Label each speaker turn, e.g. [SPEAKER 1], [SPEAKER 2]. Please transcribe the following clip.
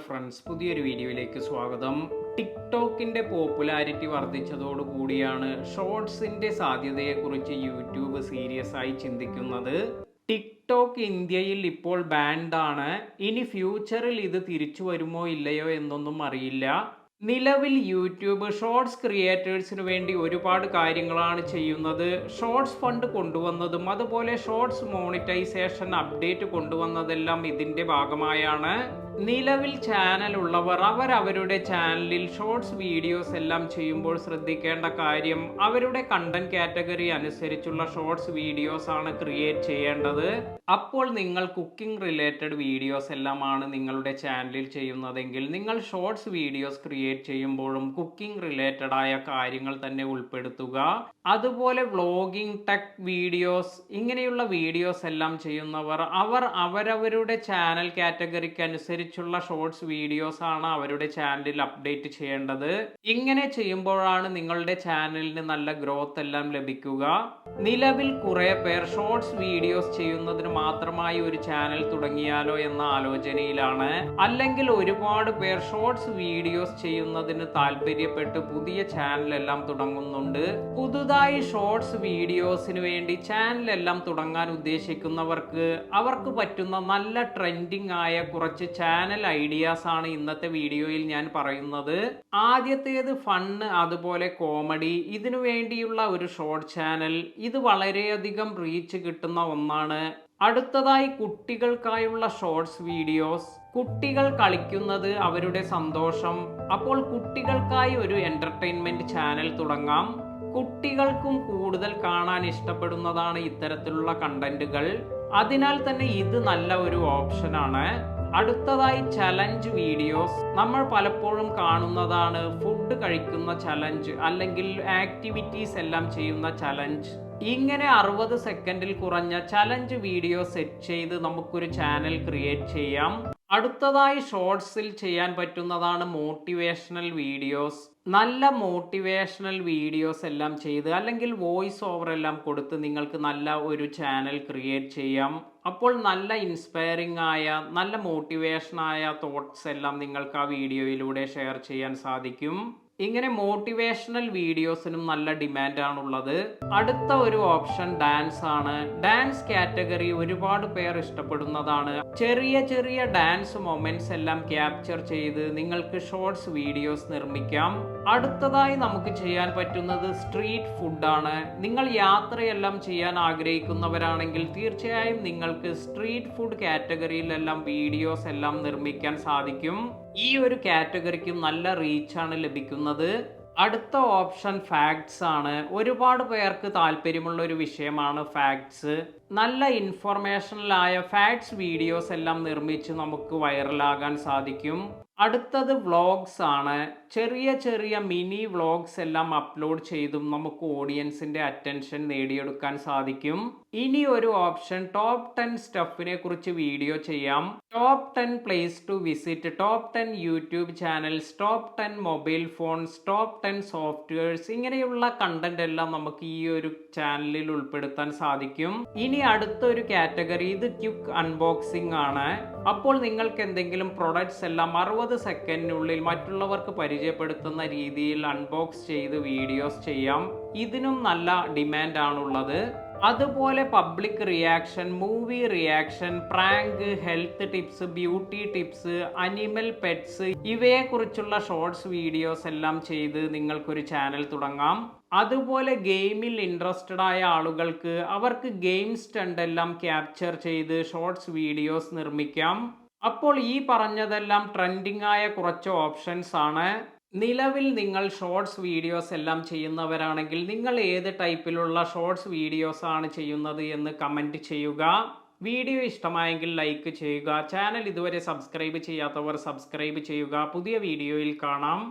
[SPEAKER 1] Friends, പുതിയൊരു വീഡിയോയിലേക്ക് സ്വാഗതം. ടിക്ടോക്കിൻ്റെ പോപ്പുലാരിറ്റി വർദ്ധിച്ചതോടുകൂടിയാണ് ഷോർട്സിൻ്റെ സാധ്യതയെക്കുറിച്ച് യൂട്യൂബ് സീരിയസ് ആയി ചിന്തിക്കുന്നത്. ടിക്ടോക്ക് ഇന്ത്യയിൽ ഇപ്പോൾ ബാൻഡാണ്. ഇനി ഫ്യൂച്ചറിൽ ഇത് തിരിച്ചു വരുമോ ഇല്ലയോ എന്നൊന്നും അറിയില്ല. നിലവിൽ യൂട്യൂബ് ഷോർട്സ് ക്രിയേറ്റേഴ്സിന് വേണ്ടി ഒരുപാട് കാര്യങ്ങളാണ് ചെയ്യുന്നത്. ഷോർട്സ് ഫണ്ട് കൊണ്ടുവന്നതും അതുപോലെ ഷോർട്സ് മോണിറ്റൈസേഷൻ അപ്ഡേറ്റ് കൊണ്ടുവന്നതെല്ലാം ഇതിൻ്റെ ഭാഗമായാണ്. നിലവിൽ ചാനൽ ഉള്ളവർ അവരുടെ ചാനലിൽ ഷോർട്സ് വീഡിയോസ് എല്ലാം ചെയ്യുമ്പോൾ ശ്രദ്ധിക്കേണ്ട കാര്യം, അവരുടെ കണ്ടന്റ് കാറ്റഗറി അനുസരിച്ചുള്ള ഷോർട്സ് വീഡിയോസ് ആണ് ക്രിയേറ്റ് ചെയ്യേണ്ടത്. അപ്പോൾ നിങ്ങൾ കുക്കിംഗ് റിലേറ്റഡ് വീഡിയോസ് എല്ലാമാണ് നിങ്ങളുടെ ചാനലിൽ ചെയ്യുന്നതെങ്കിൽ നിങ്ങൾ ഷോർട്സ് വീഡിയോസ് ക്രിയേറ്റ് ചെയ്യുമ്പോഴും കുക്കിംഗ് റിലേറ്റഡ് ആയ കാര്യങ്ങൾ തന്നെ ഉൾപ്പെടുത്തുക. അതുപോലെ വ്ളോഗിംഗ്, ടെക് വീഡിയോസ്, ഇങ്ങനെയുള്ള വീഡിയോസ് എല്ലാം ചെയ്യുന്നവർ അവരവരുടെ ചാനൽ കാറ്റഗറിക്ക് അനുസരിച്ചുള്ള ഷോർട്സ് വീഡിയോസ് ആണ് അവരുടെ ചാനലിൽ അപ്ഡേറ്റ് ചെയ്യേണ്ടത്. ഇങ്ങനെ ചെയ്യുമ്പോഴാണ് നിങ്ങളുടെ ചാനലിന് നല്ല ഗ്രോത്ത് എല്ലാം ലഭിക്കുക. നിലവിൽ കുറെ പേർ ഷോർട്സ് വീഡിയോസ് ചെയ്യുന്നതിന് മാത്രമായി ഒരു ചാനൽ തുടങ്ങിയാലോ എന്ന ആലോചനയിലാണ്. അല്ലെങ്കിൽ ഒരുപാട് പേർ ഷോർട്സ് വീഡിയോസ് ചെയ്യുന്നതിന് താല്പര്യപ്പെട്ട് പുതിയ ചാനലെല്ലാം തുടങ്ങുന്നുണ്ട്. പുതുതായി ഷോർട്സ് വീഡിയോസിന് വേണ്ടി ചാനലെല്ലാം തുടങ്ങാൻ ഉദ്ദേശിക്കുന്നവർക്ക് അവർക്ക് പറ്റുന്ന നല്ല ട്രെൻഡിങ് ആയ കുറച്ച് ചാനൽ ഐഡിയാസ് ആണ് ഇന്നത്തെ വീഡിയോയിൽ ഞാൻ പറയുന്നത്. ആദ്യത്തേത് ഫണ്ണ്, അതുപോലെ കോമഡി, ഇതിനു വേണ്ടിയുള്ള ഒരു ഷോർട്ട് ചാനൽ. ഇത് വളരെയധികം റീച്ച് കിട്ടുന്ന ഒന്നാണ്. അടുത്തതായി കുട്ടികൾക്കായുള്ള ഷോർട്സ് വീഡിയോസ്. കുട്ടികൾ കളിക്കുന്നത് അവരുടെ സന്തോഷം. അപ്പോൾ കുട്ടികൾക്കായി ഒരു എന്റർടൈൻമെന്റ് ചാനൽ തുടങ്ങാം. കുട്ടികൾക്കും കൂടുതൽ കാണാൻ ഇഷ്ടപ്പെടുന്നതാണ് ഇത്തരത്തിലുള്ള കണ്ടന്റുകൾ. അതിനാൽ തന്നെ ഇത് നല്ല ഒരു ഓപ്ഷനാണ്. അടുത്തതായി ചലഞ്ച് വീഡിയോസ്. നമ്മൾ പലപ്പോഴും കാണുന്നതാണ് ഫുഡ് കഴിക്കുന്ന ചലഞ്ച് അല്ലെങ്കിൽ ആക്ടിവിറ്റീസ് എല്ലാം ചെയ്യുന്ന ചലഞ്ച്. ഇങ്ങനെ 60 സെക്കൻഡിൽ കുറഞ്ഞ ചലഞ്ച് വീഡിയോ സെറ്റ് ചെയ്ത് നമുക്കൊരു ചാനൽ ക്രിയേറ്റ് ചെയ്യാം. അടുത്തതായി ഷോർട്സിൽ ചെയ്യാൻ പറ്റുന്നതാണ് മോട്ടിവേഷണൽ വീഡിയോസ്. നല്ല മോട്ടിവേഷണൽ വീഡിയോസ് എല്ലാം ചെയ്ത് അല്ലെങ്കിൽ വോയിസ് ഓവർ എല്ലാം കൊടുത്ത് നിങ്ങൾക്ക് നല്ല ഒരു ചാനൽ ക്രിയേറ്റ് ചെയ്യാം. അപ്പോൾ നല്ല ഇൻസ്പയറിംഗ് ആയ, നല്ല മോട്ടിവേഷനായ തോട്ട്സ് എല്ലാം നിങ്ങൾക്ക് ആ വീഡിയോയിലൂടെ ഷെയർ ചെയ്യാൻ സാധിക്കും. ഇങ്ങനെ മോട്ടിവേഷണൽ വീഡിയോസിനും നല്ല ഡിമാൻഡാണുള്ളത്. അടുത്ത ഒരു ഓപ്ഷൻ ഡാൻസ് ആണ്. ഡാൻസ് കാറ്റഗറി ഒരുപാട് പേർ ഇഷ്ടപ്പെടുന്നതാണ്. ചെറിയ ചെറിയ ഡാൻസ് മൊമെന്റ്സ് എല്ലാം ക്യാപ്ചർ ചെയ്ത് നിങ്ങൾക്ക് ഷോർട്സ് വീഡിയോസ് നിർമ്മിക്കാം. അടുത്തതായി നമുക്ക് ചെയ്യാൻ പറ്റുന്നത് സ്ട്രീറ്റ് ഫുഡാണ്. നിങ്ങൾ യാത്രയെല്ലാം ചെയ്യാൻ ആഗ്രഹിക്കുന്നവരാണെങ്കിൽ തീർച്ചയായും നിങ്ങൾക്ക് സ്ട്രീറ്റ് ഫുഡ് കാറ്റഗറിയിലെല്ലാം വീഡിയോസ് എല്ലാം നിർമ്മിക്കാൻ സാധിക്കും. ഈ ഒരു കാറ്റഗറിക്കും നല്ല റീച്ചാണ് ലഭിക്കുന്നത്. അടുത്ത ഓപ്ഷൻ ഫാക്ട്സ് ആണ്. ഒരുപാട് പേർക്ക് താല്പര്യമുള്ള ഒരു വിഷയമാണ് ഫാക്ട്സ്. നല്ല ഇൻഫോർമേഷണലായ ഫാക്ട്സ് വീഡിയോസ് എല്ലാം നിർമ്മിച്ച് നമുക്ക് വൈറലാകാൻ സാധിക്കും. അടുത്തത് വ്ളോഗ്സ് ആണ്. ചെറിയ ചെറിയ മിനി വ്ളോഗ്സ് എല്ലാം അപ്ലോഡ് ചെയ്തും നമുക്ക് ഓഡിയൻസിന്റെ അറ്റൻഷൻ നേടിയെടുക്കാൻ സാധിക്കും. ഇനി ഒരു ഓപ്ഷൻ ടോപ്പ് 10 സ്റ്റഫിനെ കുറിച്ച് വീഡിയോ ചെയ്യാം. Top 10 place to visit, top 10 YouTube channels, top 10 mobile phones, top 10 softwares, ഇങ്ങനെയുള്ള കണ്ടന്റ് എല്ലാം നമുക്ക് ഈ ഒരു ചാനലിൽ ഉൾപ്പെടുത്താൻ സാധിക്കും. ഇനി അടുത്തൊരു കാറ്റഗറി, ഇത് ക്വിക്ക് അൺബോക്സിംഗ് ആണ്. അപ്പോൾ നിങ്ങൾക്ക് എന്തെങ്കിലും പ്രൊഡക്ട്സ് എല്ലാം 60 സെക്കൻഡിനുള്ളിൽ മറ്റുള്ളവർക്ക് പരിചയപ്പെടുത്തുന്ന രീതിയിൽ അൺബോക്സ് ചെയ്ത് വീഡിയോസ് ചെയ്യാം. ഇതിനും നല്ല ഡിമാൻഡ് ആണുള്ളത്. അതുപോലെ public reaction, movie reaction, prank, health tips, beauty tips, animal pets, ഇവയെക്കുറിച്ചുള്ള ഷോർട്സ് വീഡിയോസ് എല്ലാം ചെയ്ത് നിങ്ങൾക്കൊരു ചാനൽ തുടങ്ങാം. അതുപോലെ ഗെയിമിൽ ഇൻട്രസ്റ്റഡ് ആയ ആളുകൾക്ക് അവർക്ക് ഗെയിം സ്റ്റണ്ട് എല്ലാം ക്യാപ്ചർ ചെയ്ത് ഷോർട്സ് വീഡിയോസ് നിർമ്മിക്കാം. അപ്പോൾ ഈ പറഞ്ഞതെല്ലാം ട്രെൻഡിങ് ആയ കുറച്ച് ഓപ്ഷൻസ് ആണ്. നിലവിൽ നിങ്ങൾ ഷോർട്സ് വീഡിയോസ് എല്ലാം ചെയ്യുന്നവരാണെങ്കിൽ നിങ്ങൾ ഏത് ടൈപ്പിലുള്ള ഷോർട്സ് വീഡിയോസ് ആണ് ചെയ്യുന്നത് എന്ന് കമൻറ്റ് ചെയ്യുക. വീഡിയോ ഇഷ്ടമായെങ്കിൽ ലൈക്ക് ചെയ്യുക. ചാനൽ ഇതുവരെ സബ്സ്ക്രൈബ് ചെയ്യാത്തവർ സബ്സ്ക്രൈബ് ചെയ്യുക. പുതിയ വീഡിയോയിൽ കാണാം.